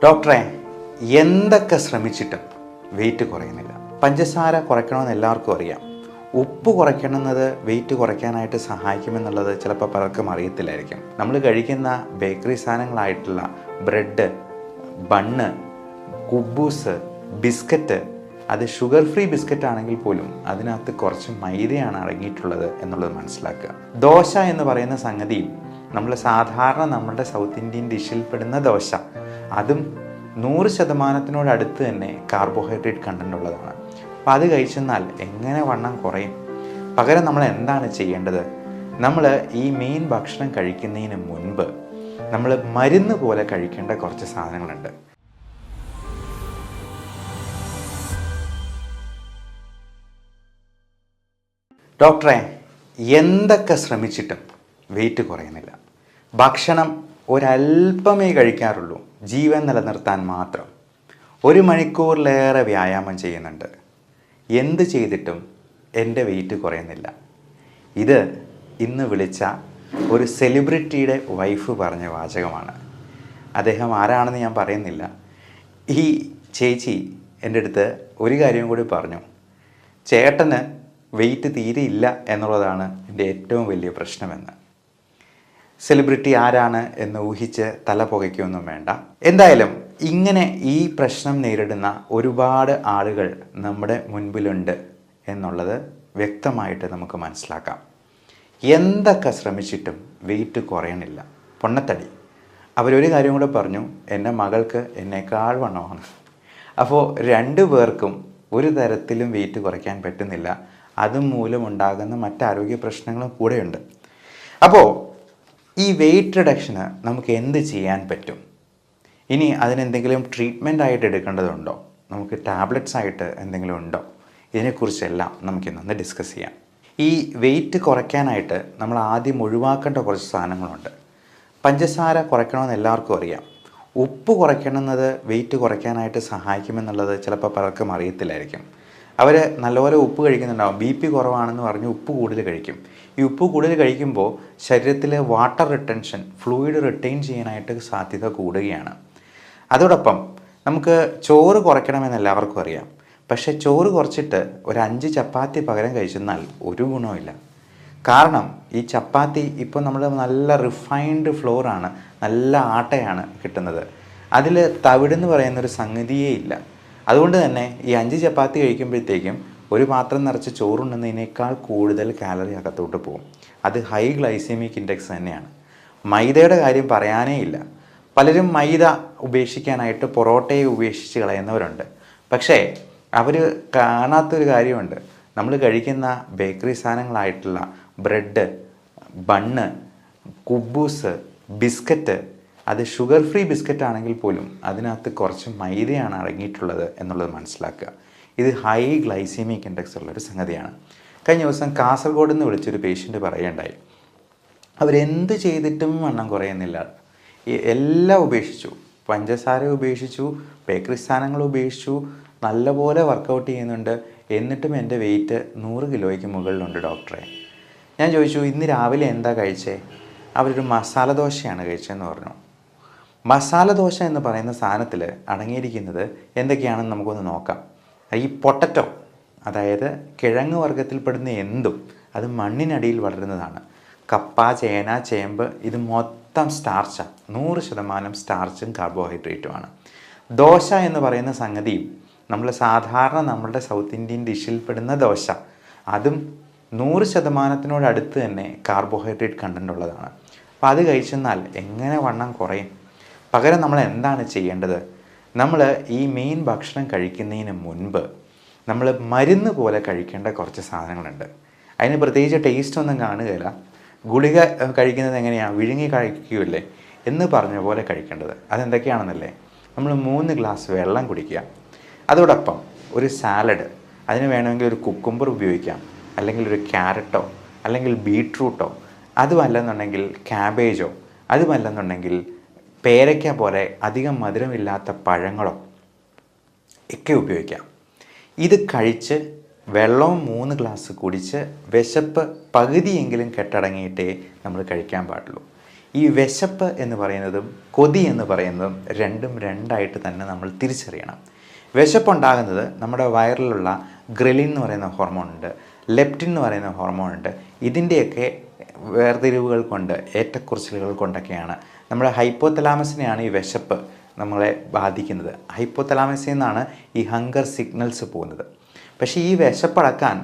ഡോക്ടറെ, എന്തൊക്കെ ശ്രമിച്ചിട്ടും വെയിറ്റ് കുറയുന്നില്ല. പഞ്ചസാര കുറയ്ക്കണമെന്ന് എല്ലാവർക്കും അറിയാം. ഉപ്പ് കുറയ്ക്കണമെന്നത് വെയിറ്റ് കുറയ്ക്കാനായിട്ട് സഹായിക്കുമെന്നുള്ളത് ചിലപ്പോൾ പലർക്കും അറിയത്തില്ലായിരിക്കും. നമ്മൾ കഴിക്കുന്ന ബേക്കറി സാധനങ്ങളായിട്ടുള്ള ബ്രെഡ്, ബണ്ണ്, കുബൂസ്, ബിസ്ക്കറ്റ്, അത് ഷുഗർ ഫ്രീ ബിസ്ക്കറ്റ് ആണെങ്കിൽ പോലും അതിനകത്ത് കുറച്ച് മൈദയാണ് അടങ്ങിയിട്ടുള്ളത് എന്നുള്ളത് മനസ്സിലാക്കുക. ദോശ എന്ന് പറയുന്ന സംഗതിയും നമ്മൾ സാധാരണ നമ്മുടെ സൗത്ത് ഇന്ത്യൻ ഡിഷിൽപ്പെടുന്ന ദോശ, അതും 100% അടുത്ത് തന്നെ കാർബോഹൈഡ്രേറ്റ് കണ്ടൻ്റ് ഉള്ളതാണ്. അപ്പോൾ അത് കഴിച്ചെന്നാൽ എങ്ങനെ വണ്ണം കുറയും? പകരം നമ്മൾ എന്താണ് ചെയ്യേണ്ടത്? നമ്മൾ ഈ മെയിൻ ഭക്ഷണം കഴിക്കുന്നതിന് മുൻപ് നമ്മൾ മരുന്ന് പോലെ കഴിക്കേണ്ട കുറച്ച് സാധനങ്ങളുണ്ട്. ഡോക്ടറെ, എന്തൊക്കെ ശ്രമിച്ചിട്ടും വെയിറ്റ് കുറയുന്നില്ല. ഭക്ഷണം ഒരല്പമേ കഴിക്കാറുള്ളൂ, ജീവൻ നിലനിർത്താൻ മാത്രം. 1 മണിക്കൂറിലേറെ വ്യായാമം ചെയ്യുന്നുണ്ട്. എന്ത് ചെയ്തിട്ടും എൻ്റെ വെയിറ്റ് കുറയുന്നില്ല. ഇത് ഇന്ന് വിളിച്ച ഒരു സെലിബ്രിറ്റിയുടെ വൈഫ് പറഞ്ഞ വാചകമാണ്. അദ്ദേഹം ആരാണെന്ന് ഞാൻ പറയുന്നില്ല. ഈ ചേച്ചി എൻ്റെ അടുത്ത് ഒരു കാര്യം കൂടി പറഞ്ഞു. ചേട്ടന് വെയിറ്റ് തീരെ ഇല്ല എന്നുള്ളതാണ് എൻ്റെ ഏറ്റവും വലിയ പ്രശ്നമെന്ന്. സെലിബ്രിറ്റി ആരാണ് എന്ന് ഊഹിച്ച് തല പുകയ്ക്കൊന്നും വേണ്ട. എന്തായാലും ഇങ്ങനെ ഈ പ്രശ്നം നേരിടുന്ന ഒരുപാട് ആളുകൾ നമ്മുടെ മുൻപിലുണ്ട് എന്നുള്ളത് വ്യക്തമായിട്ട് നമുക്ക് മനസ്സിലാക്കാം. എന്തൊക്കെ ശ്രമിച്ചിട്ടും വെയിറ്റ് കുറയണില്ല, പൊണ്ണത്തടി. അവരൊരു കാര്യം കൂടെ പറഞ്ഞു, എൻ്റെ മകൾക്ക് എന്നേക്കാൾ വണ്ണമാണ്. അപ്പോൾ 2 പേർക്കും ഒരു തരത്തിലും വെയിറ്റ് കുറയ്ക്കാൻ പറ്റുന്നില്ല. അതുമൂലം ഉണ്ടാകുന്ന മറ്റാരോഗ്യ പ്രശ്നങ്ങളും കൂടെയുണ്ട്. അപ്പോൾ ഈ വെയിറ്റ് റിഡക്ഷന് നമുക്ക് എന്ത് ചെയ്യാൻ പറ്റും? ഇനി അതിനെന്തെങ്കിലും ട്രീറ്റ്മെൻ്റ് ആയിട്ട് എടുക്കേണ്ടതുണ്ടോ? നമുക്ക് ടാബ്ലറ്റ്സ് ആയിട്ട് എന്തെങ്കിലും ഉണ്ടോ? ഇതിനെക്കുറിച്ചെല്ലാം നമുക്കിന്നൊന്ന് ഡിസ്കസ് ചെയ്യാം. ഈ വെയിറ്റ് കുറയ്ക്കാനായിട്ട് നമ്മൾ ആദ്യം ഒഴിവാക്കേണ്ട കുറച്ച് സാധനങ്ങളുണ്ട്. പഞ്ചസാര കുറയ്ക്കണമെന്ന് എല്ലാവർക്കും അറിയാം. ഉപ്പ് കുറയ്ക്കണമെന്നത് വെയിറ്റ് കുറയ്ക്കാനായിട്ട് സഹായിക്കുമെന്നുള്ളത് ചിലപ്പോൾ പലർക്കും അറിയത്തില്ലായിരിക്കും. അവർ നല്ലപോലെ ഉപ്പ് കഴിക്കുന്നുണ്ടാവും. BP കുറവാണെന്ന് പറഞ്ഞ് ഉപ്പ് കൂടുതൽ കഴിക്കും. ഈ ഉപ്പ് കൂടുതൽ കഴിക്കുമ്പോൾ ശരീരത്തിലെ വാട്ടർ റിട്ടൻഷൻ, ഫ്ലൂയിഡ് റിട്ടൈൻ ചെയ്യാനായിട്ട് സാധ്യത കൂടുകയാണ്. അതോടൊപ്പം നമുക്ക് ചോറ് കുറയ്ക്കണമെന്ന് എല്ലാവർക്കും അറിയാം. പക്ഷേ ചോറ് കുറച്ചിട്ട് ഒരു 5 ചപ്പാത്തി പകരം കഴിച്ചെന്നാൽ ഒരു ഗുണവുമില്ല. കാരണം ഈ ചപ്പാത്തി ഇപ്പോൾ നമ്മൾ നല്ല റിഫൈൻഡ് ഫ്ലോറാണ്, നല്ല ആട്ടയാണ് കിട്ടുന്നത്. അതിൽ തവിടെന്ന് പറയുന്നൊരു സംഗതിയേ ഇല്ല. അതുകൊണ്ട് തന്നെ ഈ 5 ചപ്പാത്തി കഴിക്കുമ്പോഴത്തേക്കും ഒരു പാത്രം നിറച്ച് ചോറുണ്ടെന്നതിനേക്കാൾ കൂടുതൽ കാലറി അകത്തോട്ട് പോകും. അത് ഹൈ ഗ്ലൈസെമിക് ഇൻഡെക്സ് തന്നെയാണ്. മൈദയുടെ കാര്യം പറയാനേ ഇല്ല. പലരും മൈദ ഉപേക്ഷിക്കാനായിട്ട് പൊറോട്ടയെ ഉപേക്ഷിച്ച് കളയുന്നവരുണ്ട്. പക്ഷേ അവർ കാണാത്തൊരു കാര്യമുണ്ട്. നമ്മൾ കഴിക്കുന്ന ബേക്കറി സാധനങ്ങളായിട്ടുള്ള ബ്രെഡ്, ബണ്ണ്, കുബൂസ്, ബിസ്ക്കറ്റ്, അത് ഷുഗർ ഫ്രീ ബിസ്ക്കറ്റ് ആണെങ്കിൽ പോലും അതിനകത്ത് കുറച്ച് മൈദയാണ് അടങ്ങിയിട്ടുള്ളത് എന്നുള്ളത് മനസ്സിലാക്കുക. ഇത് ഹൈ ഗ്ലൈസെമിക് ഇൻഡെക്സ് ഉള്ളൊരു സംഗതിയാണ്. കഴിഞ്ഞ ദിവസം കാസർഗോഡ് നിന്ന് വിളിച്ചൊരു പേഷ്യൻ്റ് പറയുകയുണ്ടായി, അവരെന്ത് ചെയ്തിട്ടും വണ്ണം കുറയുന്നില്ല. എല്ലാം ഉപേക്ഷിച്ചു, പഞ്ചസാര ഉപേക്ഷിച്ചു, ബേക്കറി സാധനങ്ങൾ ഉപേക്ഷിച്ചു, നല്ലപോലെ വർക്കൗട്ട് ചെയ്യുന്നുണ്ട്, എന്നിട്ടും എൻ്റെ വെയിറ്റ് 100 കിലോയ്ക്ക് മുകളിലുണ്ട് ഡോക്ടറെ. ഞാൻ ചോദിച്ചു, ഇന്ന് രാവിലെ എന്താ കഴിച്ചേ? അവരൊരു മസാല ദോശയാണ് കഴിച്ചതെന്ന് പറഞ്ഞു. മസാല ദോശ എന്ന് പറയുന്ന സാധനത്തിൽ അടങ്ങിയിരിക്കുന്നത് എന്തൊക്കെയാണെന്ന് നമുക്കൊന്ന് നോക്കാം. ഈ പൊട്ടറ്റോ, അതായത് കിഴങ്ങ് വർഗ്ഗത്തിൽപ്പെടുന്ന എന്തും അത് മണ്ണിനടിയിൽ വളരുന്നതാണ്. കപ്പ, ചേന, ചേമ്പ്, ഇത് മൊത്തം സ്റ്റാർച്ചാണ്. 100% സ്റ്റാർച്ചും കാർബോഹൈഡ്രേറ്റുമാണ്. ദോശ എന്ന് പറയുന്ന സംഗതിയും നമ്മൾ സാധാരണ നമ്മുടെ സൗത്ത് ഇന്ത്യൻ ഡിഷിൽപ്പെടുന്ന ദോശ, അതും 100% അടുത്ത് തന്നെ കാർബോഹൈഡ്രേറ്റ് കണ്ടൻ്റ് ഉള്ളതാണ്. അപ്പോൾ അത് കഴിച്ചെന്നാൽ എങ്ങനെ വണ്ണം കുറയും? പകരം നമ്മൾ എന്താണ് ചെയ്യേണ്ടത്? നമ്മൾ ഈ മെയിൻ ഭക്ഷണം കഴിക്കുന്നതിന് മുൻപ് നമ്മൾ മരുന്ന് പോലെ കഴിക്കേണ്ട കുറച്ച് സാധനങ്ങളുണ്ട്. അതിന് പ്രത്യേകിച്ച് ടേസ്റ്റ് ഒന്നും കാണുകയില്ല. ഗുളിക കഴിക്കുന്നത് എങ്ങനെയാണ്? വിഴുങ്ങി കഴിക്കുകയല്ലേ എന്ന് പറഞ്ഞ പോലെ കഴിക്കേണ്ടത്. അതെന്തൊക്കെയാണെന്നല്ലേ? നമ്മൾ 3 ഗ്ലാസ് വെള്ളം കുടിക്കുക. അതോടൊപ്പം ഒരു സാലഡ്, അതിന് വേണമെങ്കിൽ ഒരു കുക്കുംബർ ഉപയോഗിക്കാം, അല്ലെങ്കിൽ ഒരു ക്യാരറ്റോ, അല്ലെങ്കിൽ ബീട്രൂട്ടോ, അതുമല്ലെന്നുണ്ടെങ്കിൽ ക്യാബേജോ, അതുമല്ലെന്നുണ്ടെങ്കിൽ പേരയ്ക്ക പോലെ അധികം മധുരമില്ലാത്ത പഴങ്ങളോ ഒക്കെ ഉപയോഗിക്കാം. ഇത് കഴിച്ച് വെള്ളവും 3 ഗ്ലാസ് കുടിച്ച് വിശപ്പ് പകുതിയെങ്കിലും കെട്ടടങ്ങിയിട്ടേ നമ്മൾ കഴിക്കാൻ പാടുള്ളൂ. ഈ വിശപ്പ് എന്ന് പറയുന്നതും കൊതി എന്ന് പറയുന്നതും രണ്ടും രണ്ടായിട്ട് തന്നെ നമ്മൾ തിരിച്ചറിയണം. വിശപ്പുണ്ടാകുന്നത് നമ്മുടെ വയറിലുള്ള ഗ്രെലിൻ എന്ന് പറയുന്ന ഹോർമോൺ ഉണ്ട്, ലെപ്റ്റിൻ എന്ന് പറയുന്ന ഹോർമോൺ ഉണ്ട്. ഇതിൻ്റെയൊക്കെ വേർതിരിവുകൾ കൊണ്ട്, ഏറ്റക്കുറച്ചിലുകൾ കൊണ്ടൊക്കെയാണ് നമ്മുടെ ഹൈപ്പോതലാമസിനെയാണ് ഈ വിശപ്പ് നമ്മളെ ബാധിക്കുന്നത്. ഹൈപ്പോതലാമസിൽ നിന്നാണ് ഈ ഹങ്കർ സിഗ്നൽസ് പോകുന്നത്. പക്ഷേ ഈ വിശപ്പടക്കാൻ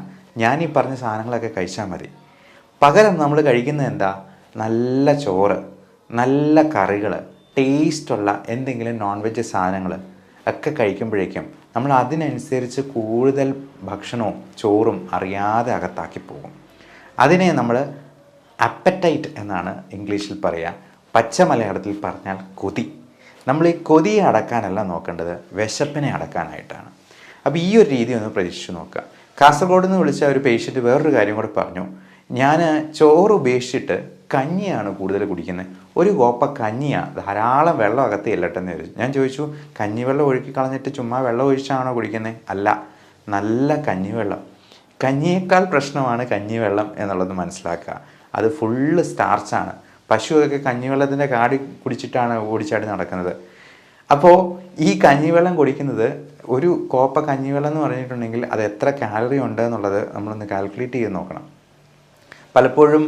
ഞാൻ ഈ പറഞ്ഞ സാധനങ്ങളൊക്കെ കഴിച്ചാൽ മതി. പകരം നമ്മൾ കഴിക്കുന്നത് എന്താ? നല്ല ചോറ്, നല്ല കറികൾ, ടേസ്റ്റുള്ള എന്തെങ്കിലും നോൺ വെജ് സാധനങ്ങൾ ഒക്കെ കഴിക്കുമ്പോഴേക്കും നമ്മൾ അതിനനുസരിച്ച് കൂടുതൽ ഭക്ഷണവും ചോറും അറിയാതെ അകത്താക്കി പോകും. അതിനെ നമ്മൾ അപ്പറ്റൈറ്റ് എന്നാണ് ഇംഗ്ലീഷിൽ പറയുക. പച്ച മലയാളത്തിൽ പറഞ്ഞാൽ കൊതി. നമ്മൾ ഈ കൊതിയെ അടക്കാനല്ല നോക്കേണ്ടത്, വിശപ്പിനെ അടക്കാനായിട്ടാണ്. അപ്പോൾ ഈ ഒരു രീതി ഒന്ന് പരീക്ഷിച്ച് നോക്കുക. കാസർഗോഡ് നിന്ന് വിളിച്ച ഒരു പേഷ്യൻറ്റ് വേറൊരു കാര്യം കൂടെ പറഞ്ഞു. ഞാൻ ചോറ് ഉപേക്ഷിച്ചിട്ട് കഞ്ഞിയാണ് കൂടുതൽ കുടിക്കുന്നത്. ഒരു കോപ്പ കഞ്ഞിയാണ്, ധാരാളം വെള്ളം അകത്ത് ചെല്ലട്ടെന്ന് ചോദിച്ചു. ഞാൻ ചോദിച്ചു, കഞ്ഞിവെള്ളം ഒഴുക്കി കളഞ്ഞിട്ട് ചുമ്മാ വെള്ളം ഒഴിച്ചാണോ കുടിക്കുന്നത്? അല്ല, നല്ല കഞ്ഞിവെള്ളം. കഞ്ഞിയേക്കാൾ പ്രശ്നമാണ് കഞ്ഞിവെള്ളം എന്നുള്ളത് മനസ്സിലാക്കുക. അത് ഫുള്ള് സ്റ്റാർച്ചാണ്. പശുവൊക്കെ കഞ്ഞിവെള്ളത്തിൻ്റെ കാടി കുടിച്ചിട്ടാണ് ഓടിച്ചാടി നടക്കുന്നത്. അപ്പോൾ ഈ കഞ്ഞിവെള്ളം കുടിക്കുന്നത്, ഒരു കോപ്പ കഞ്ഞിവെള്ളം എന്ന് പറഞ്ഞിട്ടുണ്ടെങ്കിൽ അത് എത്ര കാലറി ഉണ്ട് എന്നുള്ളത് നമ്മളൊന്ന് കാൽക്കുലേറ്റ് ചെയ്ത് നോക്കണം. പലപ്പോഴും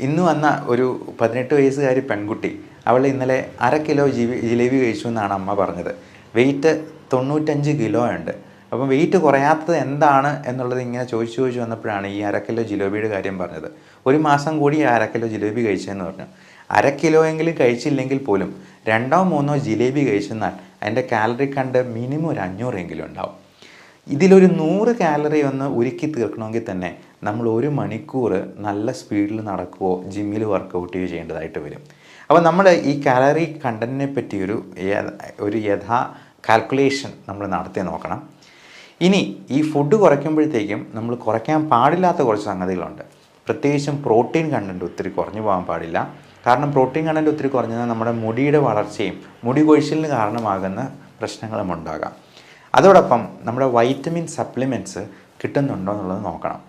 ഇന്ന് വന്ന ഒരു 18 വയസ്സുകാരി പെൺകുട്ടി, അവൾ ഇന്നലെ 1/2 കിലോ ജിലേബി കഴിച്ചു എന്നാണ് അമ്മ പറഞ്ഞത്. വെയിറ്റ് 95 കിലോ ഉണ്ട്. അപ്പം വെയിറ്റ് കുറയാത്തത് എന്താണ് എന്നുള്ളത് ഇങ്ങനെ ചോദിച്ചു വന്നപ്പോഴാണ് ഈ 1/2 കിലോ ജിലേബിയുടെ കാര്യം പറഞ്ഞത്. ഒരു മാസം കൂടി 1/2 കിലോ ജിലേബി കഴിച്ചതെന്ന് പറഞ്ഞു. 1/2 കിലോ എങ്കിലും കഴിച്ചില്ലെങ്കിൽ പോലും 2ഓ 3ഓ ജിലേബി കഴിച്ചെന്നാൽ അതിൻ്റെ കാലറി കണ്ട് മിനിമം ഒരു 500 എങ്കിലും ഉണ്ടാവും. ഇതിലൊരു 100 കാലറി ഒന്ന് ഉരുക്കി തീർക്കണമെങ്കിൽ തന്നെ നമ്മൾ 1 മണിക്കൂർ നല്ല സ്പീഡിൽ നടക്കുകയോ ജിമ്മിൽ വർക്കൗട്ട് ചെയ്യുകയോ ചെയ്യേണ്ടതായിട്ട് വരും. അപ്പോൾ നമ്മൾ ഈ കാലറി കണ്ടൻറ്റിനെ പറ്റി ഒരു കാൽക്കുലേഷൻ നമ്മൾ നടത്തി നോക്കണം. ഇനി ഈ ഫുഡ് കുറയ്ക്കുമ്പോഴത്തേക്കും നമ്മൾ കുറയ്ക്കാൻ പാടില്ലാത്ത കുറച്ച് സംഗതികളുണ്ട്. പ്രത്യേകിച്ചും പ്രോട്ടീൻ കണ്ടൻറ്റ് ഒത്തിരി കുറഞ്ഞു പോകാൻ പാടില്ല. കാരണം പ്രോട്ടീൻ കണ്ടൻറ്റ് ഒത്തിരി കുറഞ്ഞാൽ നമ്മുടെ മുടിയുടെ വളർച്ചയും മുടി കൊഴിച്ചിലിന് കാരണമാകുന്ന പ്രശ്നങ്ങളും ഉണ്ടാകാം. അതോടൊപ്പം നമ്മുടെ വൈറ്റമിൻ സപ്ലിമെൻറ്റ്സ് കിട്ടുന്നുണ്ടോ എന്നുള്ളത് നോക്കണം.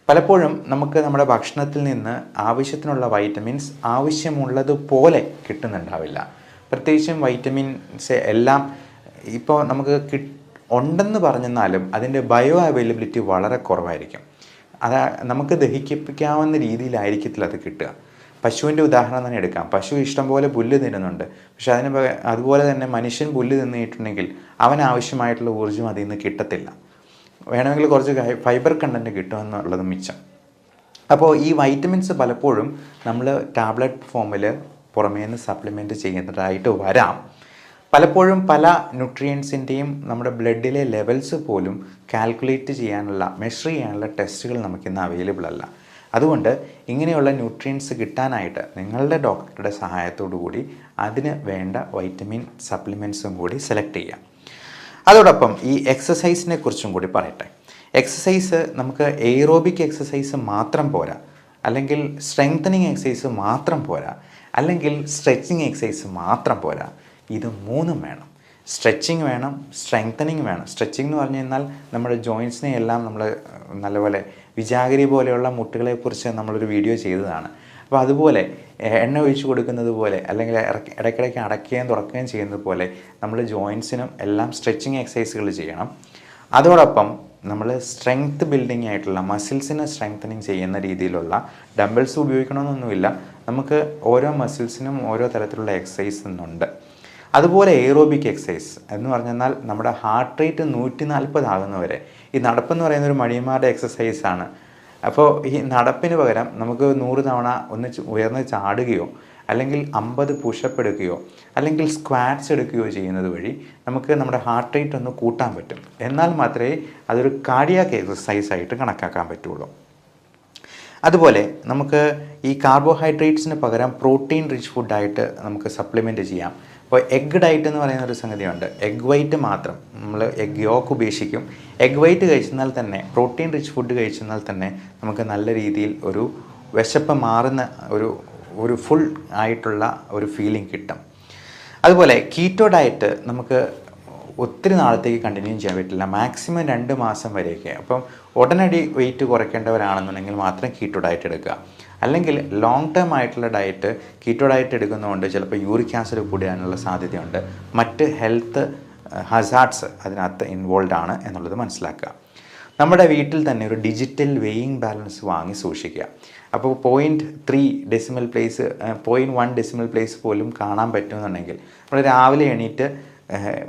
പലപ്പോഴും നമുക്ക് നമ്മുടെ ഭക്ഷണത്തിൽ നിന്ന് ആവശ്യത്തിനുള്ള വൈറ്റമിൻസ് ആവശ്യമുള്ളതുപോലെ കിട്ടുന്നുണ്ടാവില്ല. പ്രത്യേകിച്ചും വൈറ്റമിൻസ് എല്ലാം ഇപ്പോൾ നമുക്ക് ഉണ്ടെന്ന് പറഞ്ഞെന്നാലും അതിൻ്റെ ബയോ അവൈലബിലിറ്റി വളരെ കുറവായിരിക്കും. നമുക്ക് ദഹിപ്പിക്കാവുന്ന രീതിയിലായിരിക്കത്തില്ല അത് കിട്ടുക. പശുവിൻ്റെ ഉദാഹരണം തന്നെ എടുക്കാം. പശു ഇഷ്ടംപോലെ പുല്ല് തിന്നുന്നുണ്ട്. പക്ഷെ അതുപോലെ തന്നെ മനുഷ്യൻ പുല്ല് തിന്നിട്ടുണ്ടെങ്കിൽ അവനാവശ്യമായിട്ടുള്ള ഊർജ്ജം അതിൽ നിന്ന് കിട്ടത്തില്ല. വേണമെങ്കിൽ കുറച്ച് ഫൈബർ കണ്ടൻറ്റ് കിട്ടുമെന്നുള്ളത് മിച്ചം. അപ്പോൾ ഈ വൈറ്റമിൻസ് പലപ്പോഴും നമ്മൾ ടാബ്ലറ്റ് ഫോമിൽ പുറമേ നിന്ന് സപ്ലിമെൻറ്റ് ചെയ്യുന്നതായിട്ട് വരാം. പലപ്പോഴും പല ന്യൂട്രിയൻസിൻ്റെയും നമ്മുടെ ബ്ലഡിലെ ലെവൽസ് പോലും കാൽക്കുലേറ്റ് ചെയ്യാനുള്ള, മെഷർ ചെയ്യാനുള്ള ടെസ്റ്റുകൾ നമുക്കിന്ന് അവൈലബിൾ അല്ല. അതുകൊണ്ട് ഇങ്ങനെയുള്ള ന്യൂട്രിയൻസ് കിട്ടാനായിട്ട് നിങ്ങളുടെ ഡോക്ടറുടെ സഹായത്തോടു കൂടി അതിന് വേണ്ട വൈറ്റമിൻ സപ്ലിമെൻറ്റ്സും കൂടി സെലക്ട് ചെയ്യാം. അതോടൊപ്പം ഈ എക്സസൈസിനെ കുറിച്ചും കൂടി പറയട്ടെ. എക്സസൈസ് നമുക്ക് എയ്റോബിക് എക്സസൈസ് മാത്രം പോരാ, അല്ലെങ്കിൽ സ്ട്രെങ്തനിങ് എക്സസൈസ് മാത്രം പോരാ, അല്ലെങ്കിൽ സ്ട്രെച്ചിങ് എക്സസൈസ് മാത്രം പോരാ. ഇത് മൂന്നും വേണം. സ്ട്രെച്ചിങ് വേണം, സ്ട്രെങ്തനിങ് വേണം. സ്ട്രെച്ചിങ് എന്ന് പറഞ്ഞു കഴിഞ്ഞാൽ നമ്മുടെ ജോയിൻസിനെ എല്ലാം നമ്മൾ നല്ലപോലെ, വിജാഗിരി പോലെയുള്ള മുട്ടുകളെക്കുറിച്ച് നമ്മളൊരു വീഡിയോ ചെയ്തതാണ്. അപ്പോൾ അതുപോലെ എണ്ണ ഒഴിച്ച് കൊടുക്കുന്നത് പോലെ, അല്ലെങ്കിൽ ഇടയ്ക്കിടയ്ക്ക് അടയ്ക്കുകയും തുറക്കുകയും ചെയ്യുന്നത് പോലെ നമ്മൾ ജോയിൻസിനും എല്ലാം സ്ട്രെച്ചിങ് എക്സസൈസുകൾ ചെയ്യണം. അതോടൊപ്പം നമ്മൾ സ്ട്രെങ്ത് ബിൽഡിംഗ് ആയിട്ടുള്ള മസിൽസിനെ സ്ട്രെങ്തനിങ് ചെയ്യുന്ന രീതിയിലുള്ള ഡംബിൾസ് ഉപയോഗിക്കണമെന്നൊന്നുമില്ല. നമുക്ക് ഓരോ മസിൽസിനും ഓരോ തരത്തിലുള്ള എക്സസൈസ് ഉണ്ട്. അതുപോലെ എയ്റോബിക് എക്സസൈസ് എന്ന് പറഞ്ഞാൽ നമ്മുടെ ഹാർട്ട് റേറ്റ് 140 ആകുന്നവരെ. ഈ നടപ്പെന്ന് പറയുന്ന ഒരു മടിയന്മാരുടെ എക്സസൈസാണ്. അപ്പോൾ ഈ നടപ്പിന് പകരം നമുക്ക് 100 തവണ ഒന്ന് ഉയർന്ന് ചാടുകയോ, അല്ലെങ്കിൽ 50 പുഷപ്പ് എടുക്കുകയോ, അല്ലെങ്കിൽ സ്ക്വാറ്റ്സ് എടുക്കുകയോ ചെയ്യുന്നത് വഴി നമുക്ക് നമ്മുടെ ഹാർട്ട് റേറ്റ് ഒന്ന് കൂട്ടാൻ പറ്റും. എന്നാൽ മാത്രമേ അതൊരു കാർഡിയാക് എക്സസൈസായിട്ട് കണക്കാക്കാൻ പറ്റുള്ളൂ. അതുപോലെ നമുക്ക് ഈ കാർബോഹൈഡ്രേറ്റ്സിന് പകരം പ്രോട്ടീൻ റിച്ച് ഫുഡായിട്ട് നമുക്ക് സപ്ലിമെൻറ്റ് ചെയ്യാം. അപ്പോൾ എഗ് ഡയറ്റ് എന്ന് പറയുന്ന ഒരു സംഗതിയുണ്ട്. എഗ് വൈറ്റ് മാത്രം, നമ്മൾ എഗ് യോക്ക് ഉപേക്ഷിക്കും. എഗ് വൈറ്റ് കഴിച്ചെന്നാൽ തന്നെ, പ്രോട്ടീൻ റിച്ച് ഫുഡ് കഴിച്ചെന്നാൽ തന്നെ നമുക്ക് നല്ല രീതിയിൽ ഒരു വിശപ്പ് മാറുന്ന ഒരു ഫുൾ ആയിട്ടുള്ള ഒരു ഫീലിംഗ് കിട്ടും. അതുപോലെ കീറ്റോ ഡയറ്റ് നമുക്ക് ഒത്തിരി നാളത്തേക്ക് കണ്ടിന്യൂ ചെയ്യാൻ പറ്റില്ല. മാക്സിമം 2 മാസം വരെയൊക്കെ. അപ്പം ഉടനടി വെയിറ്റ് കുറയ്ക്കേണ്ടവരാണെന്നുണ്ടെങ്കിൽ മാത്രം കീറ്റോ ഡയറ്റ് എടുക്കുക. അല്ലെങ്കിൽ ലോങ് ടേം ആയിട്ടുള്ള ഡയറ്റ് കീറ്റോ ഡയറ്റ് എടുക്കുന്നതുകൊണ്ട് ചിലപ്പോൾ യൂറിക് ആസിഡ് കൂടാനുള്ള സാധ്യതയുണ്ട്. മറ്റ് ഹെൽത്ത് ഹസാർഡ്സ് അതിനകത്ത് ഇൻവോൾവ് ആണ് എന്നുള്ളത് മനസ്സിലാക്കുക. നമ്മുടെ വീട്ടിൽ തന്നെ ഒരു ഡിജിറ്റൽ വെയിങ് ബാലൻസ് വാങ്ങി സൂക്ഷിക്കുക. അപ്പോൾ 0.3 ഡെസിമൽ പ്ലേസ് 0.1 ഡെസിമൽ പ്ലേസ് പോലും കാണാൻ പറ്റുമെന്നുണ്ടെങ്കിൽ നമ്മൾ രാവിലെ എണീറ്റ്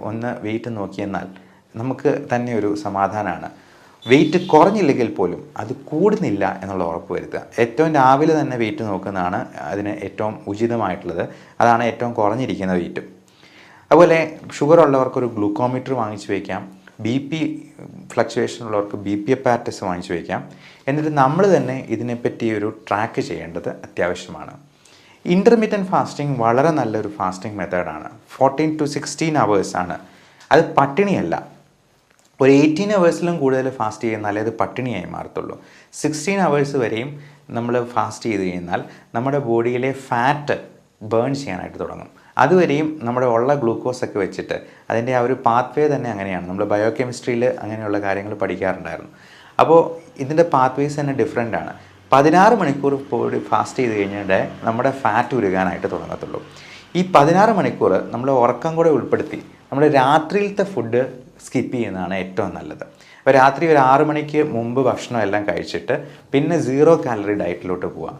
ഒന്ന് വെയിറ്റ് നോക്കിയെന്നാൽ നമുക്ക് തന്നെ ഒരു സമാധാനമാണ്. വെയിറ്റ് കുറഞ്ഞില്ലെങ്കിൽ പോലും അത് കൂടുന്നില്ല എന്നുള്ള ഉറപ്പ് വരുത്തുക. ഏറ്റവും രാവിലെ തന്നെ വെയിറ്റ് നോക്കുന്നതാണ് അതിന് ഏറ്റവും ഉചിതമായിട്ടുള്ളത്. അതാണ് ഏറ്റവും കുറഞ്ഞിരിക്കുന്ന വെയിറ്റും. അതുപോലെ ഷുഗർ ഉള്ളവർക്കൊരു ഗ്ലൂക്കോമീറ്റർ വാങ്ങിച്ചു വയ്ക്കാം. BP ഫ്ലക്ച്വേഷൻ ഉള്ളവർക്ക് BP അപ്പാരറ്റസ് വാങ്ങിച്ചു വയ്ക്കാം. എന്നിട്ട് നമ്മൾ തന്നെ ഇതിനെപ്പറ്റി ഒരു ട്രാക്ക് ചെയ്യേണ്ടത് അത്യാവശ്യമാണ്. ഇൻ്റർമീഡിയൻറ്റ് ഫാസ്റ്റിംഗ് വളരെ നല്ലൊരു ഫാസ്റ്റിംഗ് മെത്തേഡാണ്. 14 to 16 hours ആണ്. അത് പട്ടിണിയല്ല. ഒരു 18 hours കൂടുതൽ ഫാസ്റ്റ് ചെയ്യുന്നാലേ അത് പട്ടിണിയായി മാറത്തുള്ളൂ. 16 hours വരെയും നമ്മൾ ഫാസ്റ്റ് ചെയ്ത് കഴിഞ്ഞാൽ നമ്മുടെ ബോഡിയിലെ ഫാറ്റ് ബേൺ ചെയ്യാനായിട്ട് തുടങ്ങും. അതുവരെയും നമ്മുടെ ഉള്ള ഗ്ലൂക്കോസൊക്കെ വെച്ചിട്ട് അതിൻ്റെ ആ ഒരു പാത്വേ തന്നെ അങ്ങനെയാണ്. നമ്മൾ ബയോകെമിസ്ട്രിയിൽ അങ്ങനെയുള്ള കാര്യങ്ങൾ പഠിക്കാറുണ്ടായിരുന്നു. അപ്പോൾ ഇതിൻ്റെ പാത്വേസ് തന്നെ ഡിഫറെൻ്റ് ആണ്. 16 മണിക്കൂർ പോയി ഫാസ്റ്റ് ചെയ്ത് കഴിഞ്ഞാൽ നമ്മുടെ ഫാറ്റ് ഉരുകാനായിട്ട് തുടങ്ങത്തുള്ളൂ. ഈ 16 മണിക്കൂർ നമ്മൾ ഉറക്കം കൂടെ ഉൾപ്പെടുത്തി നമ്മൾ രാത്രിയിലത്തെ ഫുഡ് സ്കിപ്പ് ചെയ്യുന്നതാണ് ഏറ്റവും നല്ലത്. അപ്പോൾ രാത്രി ഒരു 6 മണിക്ക് മുമ്പ് ഭക്ഷണം എല്ലാം കഴിച്ചിട്ട് പിന്നെ 0 കാലറി ഡയറ്റിലോട്ട് പോവുക.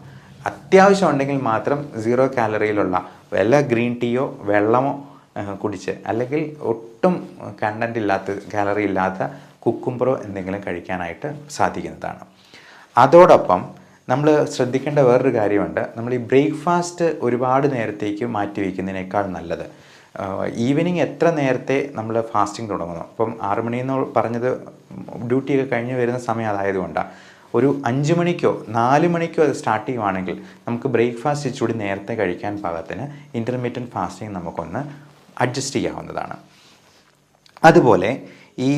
അത്യാവശ്യം ഉണ്ടെങ്കിൽ മാത്രം 0 കാലറിയിലുള്ള വല്ല ഗ്രീൻ ടീയോ വെള്ളമോ കുടിച്ച്, അല്ലെങ്കിൽ ഒട്ടും കണ്ടൻ്റ് ഇല്ലാത്ത കാലറി ഇല്ലാത്ത കുക്കുംബറോ എന്തെങ്കിലും കഴിക്കാനായിട്ട് സാധിക്കുന്നതാണ്. അതോടൊപ്പം നമ്മൾ ശ്രദ്ധിക്കേണ്ട വേറൊരു കാര്യമുണ്ട്. നമ്മൾ ഈ ബ്രേക്ക്ഫാസ്റ്റ് ഒരുപാട് നേരത്തേക്ക് മാറ്റി വയ്ക്കുന്നതിനേക്കാൾ നല്ലത് ഈവനിങ് എത്ര നേരത്തെ നമ്മൾ ഫാസ്റ്റിംഗ് തുടങ്ങുന്നു. അപ്പം 6 മണിയെന്ന് പറഞ്ഞത് ഡ്യൂട്ടിയൊക്കെ കഴിഞ്ഞ് വരുന്ന സമയം അതായതുകൊണ്ടാണ്. ഒരു 5 മണിക്കോ 4 മണിക്കോ അത് സ്റ്റാർട്ട് ചെയ്യുവാണെങ്കിൽ നമുക്ക് ബ്രേക്ക്ഫാസ്റ്റ് ഇച്ചിരി നേരത്തെ കഴിക്കാൻ പാകത്തിന് ഇൻ്റർമീഡിയൻറ്റ് ഫാസ്റ്റിംഗ് നമുക്കൊന്ന് അഡ്ജസ്റ്റ് ചെയ്യാവുന്നതാണ്. അതുപോലെ ഈ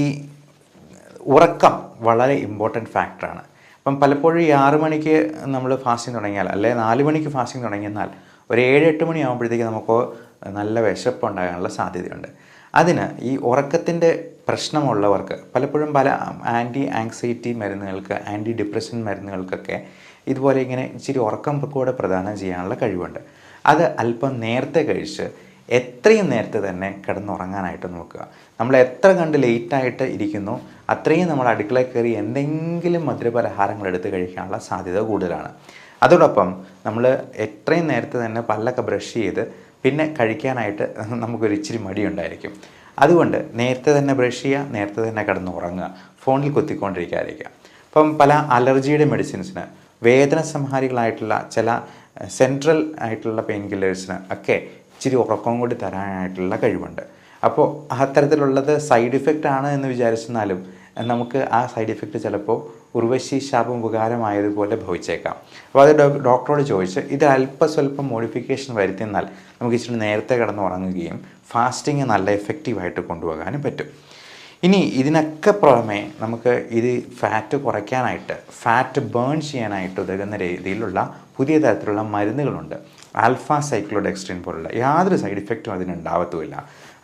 ഉറക്കം വളരെ ഇമ്പോർട്ടൻറ്റ് ഫാക്ടറാണ്. അപ്പം പലപ്പോഴും ഈ 6 മണിക്ക് നമ്മൾ ഫാസ്റ്റിംഗ് തുടങ്ങിയാൽ, അല്ലെങ്കിൽ 4 മണിക്ക് ഫാസ്റ്റിംഗ് തുടങ്ങിയെന്നാൽ ഒരു 7-8 മണി ആകുമ്പോഴത്തേക്ക് നമുക്ക് നല്ല വിശപ്പുണ്ടാകാനുള്ള സാധ്യതയുണ്ട്. അതിന് ഈ ഉറക്കത്തിൻ്റെ പ്രശ്നമുള്ളവർക്ക് പലപ്പോഴും പല ആൻറ്റി ആങ്സൈറ്റി മരുന്നുകൾക്ക്, ആൻറ്റി ഡിപ്രഷൻ മരുന്നുകൾക്കൊക്കെ ഇതുപോലെ ഇങ്ങനെ ഇച്ചിരി ഉറക്കം കൂടെ പ്രദാനം ചെയ്യാനുള്ള കഴിവുണ്ട്. അത് അല്പം നേരത്തെ കഴിച്ച് എത്രയും നേരത്തെ തന്നെ കിടന്നുറങ്ങാനായിട്ട് നോക്കുക. നമ്മൾ എത്ര കണ്ട് ലേറ്റായിട്ട് ഇരിക്കുന്നു അത്രയും നമ്മൾ അടുക്കളയിൽ കയറി എന്തെങ്കിലും മധുരപലഹാരങ്ങൾ എടുത്ത് കഴിക്കാനുള്ള സാധ്യത കൂടുതലാണ്. അതോടൊപ്പം നമ്മൾ എത്രയും നേരത്തെ തന്നെ പല്ലൊക്കെ ബ്രഷ് ചെയ്ത് പിന്നെ കഴിക്കാനായിട്ട് നമുക്കൊരു ഇച്ചിരി മടിയുണ്ടായിരിക്കും. അതുകൊണ്ട് നേരത്തെ തന്നെ ബ്രഷ് ചെയ്യുക, നേരത്തെ തന്നെ കിടന്നുറങ്ങുക, ഫോണിൽ കുത്തിക്കൊണ്ടിരിക്കാതിരിക്കുക. അപ്പം പല അലർജിയുടെ മെഡിസിൻസിന്, വേദന സംഹാരികളായിട്ടുള്ള ചില സെൻട്രൽ ആയിട്ടുള്ള പെയിൻ കില്ലേഴ്സിന് ഒക്കെ ഇച്ചിരി ഉറക്കം കൂടി തരാനായിട്ടുള്ള കഴിവുണ്ട്. അപ്പോൾ അത്തരത്തിലുള്ളത് സൈഡ് ഇഫക്റ്റ് ആണ് എന്ന് വിചാരിച്ചെന്നാലും നമുക്ക് ആ സൈഡ് ഇഫക്റ്റ് ചിലപ്പോൾ ഉർവശി ശാപം ഉപകാരമായതുപോലെ ഭവിച്ചേക്കാം. അപ്പോൾ അത് ഡോക്ടറോട് ചോദിച്ച് ഇത് അല്പസ്വല്പം മോഡിഫിക്കേഷൻ വരുത്തിയെന്നാൽ നമുക്ക് ഇച്ചിരി നേരത്തെ കിടന്നുറങ്ങുകയും ഫാസ്റ്റിങ് നല്ല എഫക്റ്റീവായിട്ട് കൊണ്ടുപോകാനും പറ്റും. ഇനി ഇതിനൊക്കെ പുറമെ നമുക്ക് ഇത് ഫാറ്റ് കുറയ്ക്കാനായിട്ട്, ഫാറ്റ് ബേൺ ചെയ്യാനായിട്ട് ഉതകുന്ന രീതിയിലുള്ള പുതിയ തരത്തിലുള്ള മരുന്നുകളുണ്ട്. ആൽഫ സൈക്ലോഡെക്സ്ട്രിൻ പോലുള്ള യാതൊരു സൈഡ് ഇഫക്റ്റും അതിനുണ്ടാവത്തുമില്ല.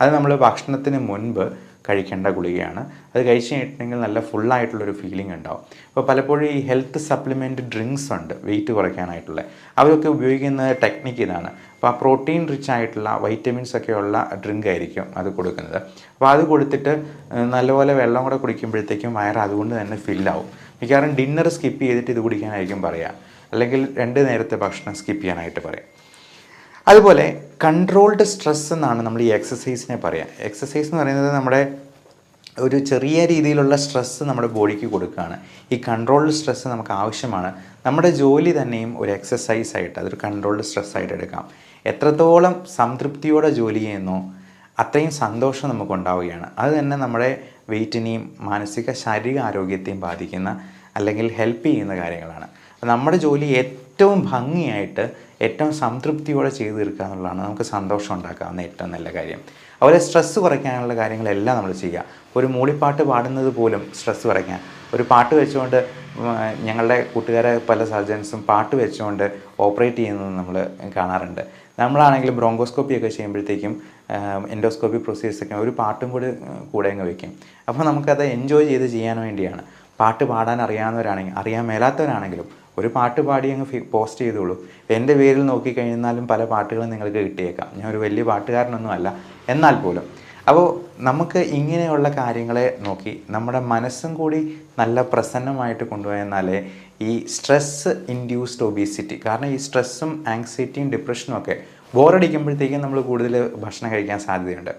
അത് നമ്മൾ ഭക്ഷണത്തിന് മുൻപ് കഴിക്കേണ്ട ഗുളികയാണ്. അത് കഴിച്ച് കഴിഞ്ഞിട്ടുണ്ടെങ്കിൽ നല്ല ഫുള്ളായിട്ടുള്ളൊരു ഫീലിംഗ് ഉണ്ടാവും. അപ്പോൾ പലപ്പോഴും ഈ ഹെൽത്ത് സപ്ലിമെൻറ്റ് ഡ്രിങ്ക്സ് ഉണ്ട് വെയിറ്റ് കുറയ്ക്കാനായിട്ടുള്ള, അവരൊക്കെ ഉപയോഗിക്കുന്ന ടെക്നിക്ക് ഇതാണ്. അപ്പോൾ ആ പ്രോട്ടീൻ റിച്ച് ആയിട്ടുള്ള വൈറ്റമിൻസ് ഒക്കെ ഉള്ള ഡ്രിങ്ക് ആയിരിക്കും അത് കൊടുക്കുന്നത്. അപ്പോൾ അത് കൊടുത്തിട്ട് നല്ലപോലെ വെള്ളം കൂടെ കുടിക്കുമ്പോഴത്തേക്കും വയറ് അതുകൊണ്ട് തന്നെ ഫില്ലാവും. മിക്കവാറും ഡിന്നർ സ്കിപ്പ് ചെയ്തിട്ട് ഇത് കുടിക്കാനായിരിക്കും പറയുക, അല്ലെങ്കിൽ 2 നേരത്തെ ഭക്ഷണം സ്കിപ്പ് ചെയ്യാനായിട്ട് പറയാം. അതുപോലെ കൺട്രോൾഡ് സ്ട്രെസ് എന്നാണ് നമ്മൾ ഈ എക്സസൈസിനെ പറയുക. എക്സസൈസ് എന്ന് പറയുന്നത് നമ്മുടെ ഒരു ചെറിയ രീതിയിലുള്ള സ്ട്രെസ്സ് നമ്മുടെ ബോഡിക്ക് കൊടുക്കുകയാണ്. ഈ കൺട്രോൾഡ് സ്ട്രെസ്സ് നമുക്ക് ആവശ്യമാണ്. നമ്മുടെ ജോലി തന്നെയും ഒരു എക്സസൈസ് ആയിട്ട്, അതൊരു കൺട്രോൾഡ് സ്ട്രെസ്സായിട്ട് എടുക്കാം. എത്രത്തോളം സംതൃപ്തിയോടെ ജോലി ചെയ്യുന്നോ അത്രയും സന്തോഷം നമുക്കുണ്ടാവുകയാണ്. അത് തന്നെ നമ്മുടെ വെയിറ്റിനെയും മാനസിക ശാരീരിക ആരോഗ്യത്തെയും ബാധിക്കുന്ന അല്ലെങ്കിൽ ഹെൽപ്പ് ചെയ്യുന്ന കാര്യങ്ങളാണ്. നമ്മുടെ ജോലി ഏറ്റവും ഭംഗിയായിട്ട് ഏറ്റവും സംതൃപ്തിയോടെ ചെയ്തു തീർക്കുക എന്നുള്ളതാണ് നമുക്ക് സന്തോഷം ഉണ്ടാക്കാവുന്ന ഏറ്റവും നല്ല കാര്യം. അതുപോലെ സ്ട്രെസ്സ് കുറയ്ക്കാനുള്ള കാര്യങ്ങളെല്ലാം നമ്മൾ ചെയ്യുക. ഒരു മൂളിപ്പാട്ട് പാടുന്നത് പോലും സ്ട്രെസ്സ് കുറയ്ക്കാൻ, ഒരു പാട്ട് വെച്ചുകൊണ്ട് ഞങ്ങളുടെ കൂട്ടുകാരെ പല സർജൻസും പാട്ട് വെച്ചുകൊണ്ട് ഓപ്പറേറ്റ് ചെയ്യുന്നത് നമ്മൾ കാണാറുണ്ട്. നമ്മളാണെങ്കിലും ബ്രോങ്കോസ്കോപ്പിയൊക്കെ ചെയ്യുമ്പോഴത്തേക്കും എൻഡോസ്കോപ്പി പ്രൊസീജിയേഴ്സൊക്കെ ഒരു പാട്ടും കൂടെ അങ്ങ് വയ്ക്കും. അപ്പോൾ നമുക്കത് എൻജോയ് ചെയ്ത് ചെയ്യാൻ വേണ്ടിയാണ്. പാട്ട് പാടാൻ അറിയാവുന്നവരാണെങ്കിൽ, അറിയാൻ മേലാത്തവരാണെങ്കിലും ഒരു പാട്ട് പാടി അങ്ങ് പോസ്റ്റ് ചെയ്തോളൂ. എൻ്റെ പേരിൽ നോക്കിക്കഴിഞ്ഞാലും പല പാട്ടുകളും നിങ്ങൾക്ക് കിട്ടിയേക്കാം. ഞാൻ ഒരു വലിയ പാട്ടുകാരനൊന്നും അല്ല, എന്നാൽ പോലും. അപ്പോൾ നമുക്ക് ഇങ്ങനെയുള്ള കാര്യങ്ങളെ നോക്കി നമ്മുടെ മനസ്സും കൂടി നല്ല പ്രസന്നമായിട്ട് കൊണ്ടുപോയെന്നാലേ ഈ സ്ട്രെസ്സ് ഇൻഡ്യൂസ്ഡ് ഒബീസിറ്റി, കാരണം ഈ സ്ട്രെസ്സും ആങ്സൈറ്റിയും ഡിപ്രഷനും ഒക്കെ ബോറടിക്കുമ്പോഴത്തേക്കും നമ്മൾ കൂടുതൽ ഭക്ഷണം കഴിക്കാൻ സാധ്യതയുണ്ട്.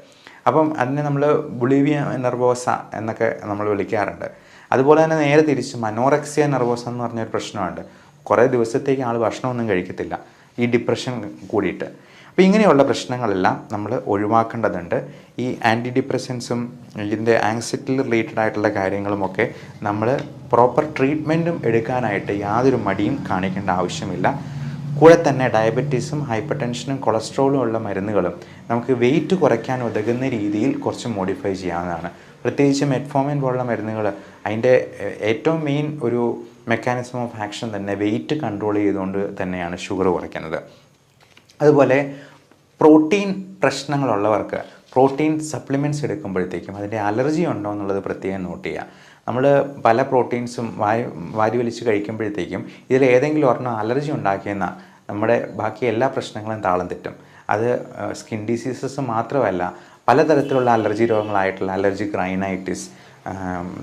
അപ്പം അതിനെ നമ്മൾ ബുളിവിയ നെർവോസ എന്നൊക്കെ നമ്മൾ വിളിക്കാറുണ്ട്. അതുപോലെ തന്നെ നേരെ തിരിച്ചും അനോറക്സിയ നെർവോസ എന്ന് പറഞ്ഞൊരു പ്രശ്നമുണ്ട്. കുറേ ദിവസത്തേക്ക് ആൾ ഭക്ഷണമൊന്നും കഴിക്കത്തില്ല, ഈ ഡിപ്രഷൻ കൂടിയിട്ട്. അപ്പോൾ ഇങ്ങനെയുള്ള പ്രശ്നങ്ങളെല്ലാം നമ്മൾ ഒഴിവാക്കേണ്ടതുണ്ട്. ഈ ആൻറ്റി ഡിപ്രസൻസും ഇതിൻ്റെ ആങ്സൈറ്റി റിലേറ്റഡ് ആയിട്ടുള്ള കാര്യങ്ങളുമൊക്കെ നമ്മൾ പ്രോപ്പർ ട്രീറ്റ്മെൻറ്റും എടുക്കാനായിട്ട് യാതൊരു മടിയും കാണിക്കേണ്ട ആവശ്യമില്ല. കൂടെ തന്നെ ഡയബറ്റീസും ഹൈപ്പർ ടെൻഷനും കൊളസ്ട്രോളും ഉള്ള മരുന്നുകളും നമുക്ക് വെയിറ്റ് കുറയ്ക്കാൻ ഉതകുന്ന രീതിയിൽ കുറച്ച് മോഡിഫൈ ചെയ്യാവുന്നതാണ്. പ്രത്യേകിച്ച് മെറ്റ്ഫോമിൻ പോലുള്ള മരുന്നുകൾ അതിൻ്റെ ഏറ്റവും മെയിൻ ഒരു മെക്കാനിസം ഓഫ് ആക്ഷൻ തന്നെ വെയിറ്റ് കൺട്രോൾ ചെയ്തുകൊണ്ട് തന്നെയാണ് ഷുഗർ കുറയ്ക്കുന്നത്. അതുപോലെ പ്രോട്ടീൻ പ്രശ്നങ്ങളുള്ളവർക്ക് പ്രോട്ടീൻ സപ്ലിമെൻറ്റ്സ് എടുക്കുമ്പോഴത്തേക്കും അതിൻ്റെ അലർജി ഉണ്ടോ എന്നുള്ളത് പ്രത്യേകം നോട്ട് ചെയ്യുക. നമ്മൾ പല പ്രോട്ടീൻസും വാരി വലിച്ച് കഴിക്കുമ്പോഴത്തേക്കും ഇതിൽ ഏതെങ്കിലും ഒരെണ്ണം അലർജി ഉണ്ടാക്കിയെന്നാൽ നമ്മുടെ ബാക്കി എല്ലാ പ്രശ്നങ്ങളും താളം തെറ്റും. അത് സ്കിൻ ഡിസീസസ് മാത്രമല്ല, പലതരത്തിലുള്ള അലർജി രോഗങ്ങളായിട്ടുള്ള അലർജിക് റൈനൈറ്റിസ്,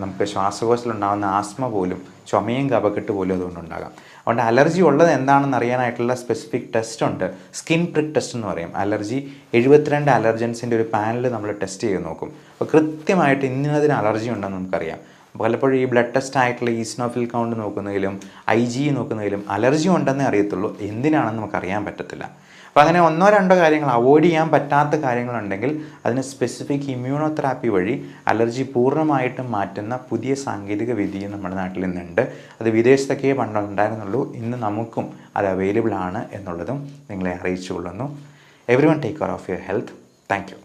നമുക്ക് ശ്വാസകോശത്തിലുണ്ടാകുന്ന ആസ്മ പോലും, ചുമയും കഫക്കെട്ട് പോലും അതുകൊണ്ടുണ്ടാകാം. അതുകൊണ്ട് അലർജി ഉള്ളത് എന്താണെന്ന് അറിയാനായിട്ടുള്ള സ്പെസിഫിക് ടെസ്റ്റ് ഉണ്ട്. സ്കിൻ പ്രിക് ടെസ്റ്റ് എന്ന് പറയും. അലർജി 72 അലർജൻസിൻ്റെ ഒരു പാനൽ നമ്മൾ ടെസ്റ്റ് ചെയ്ത് നോക്കും. അപ്പോൾ കൃത്യമായിട്ട് ഇന്നതിന് അലർജി ഉണ്ടെന്ന് നമുക്കറിയാം. പലപ്പോഴും ഈ ബ്ലഡ് ടെസ്റ്റ് ആയിട്ടുള്ള ഈസ്നോഫിൽ കൗണ്ട് നോക്കുന്നതിലും IgE നോക്കുന്നതിലും അലർജി ഉണ്ടെന്നേ അറിയത്തുള്ളൂ, എന്തിനാണെന്ന് നമുക്കറിയാൻ പറ്റത്തില്ല. അപ്പോൾ അങ്ങനെ 1-2 കാര്യങ്ങൾ അവോയ്ഡ് ചെയ്യാൻ പറ്റാത്ത കാര്യങ്ങളുണ്ടെങ്കിൽ അതിന് സ്പെസിഫിക് ഇമ്മ്യൂണോതെറാപ്പി വഴി അലർജി പൂർണ്ണമായിട്ടും മാറ്റുന്ന പുതിയ സാങ്കേതിക വിദ്യയും നമ്മുടെ നാട്ടിൽ ഇന്നുണ്ട്. അത് വിദേശത്തൊക്കെ പണ്ടുണ്ടായിരുന്നുള്ളൂ, ഇന്ന് നമുക്കും അത് അവൈലബിൾ ആണ് എന്നുള്ളതും നിങ്ങളെ അറിയിച്ചു കൊള്ളുന്നു. Everyone take care of your health. Thank you.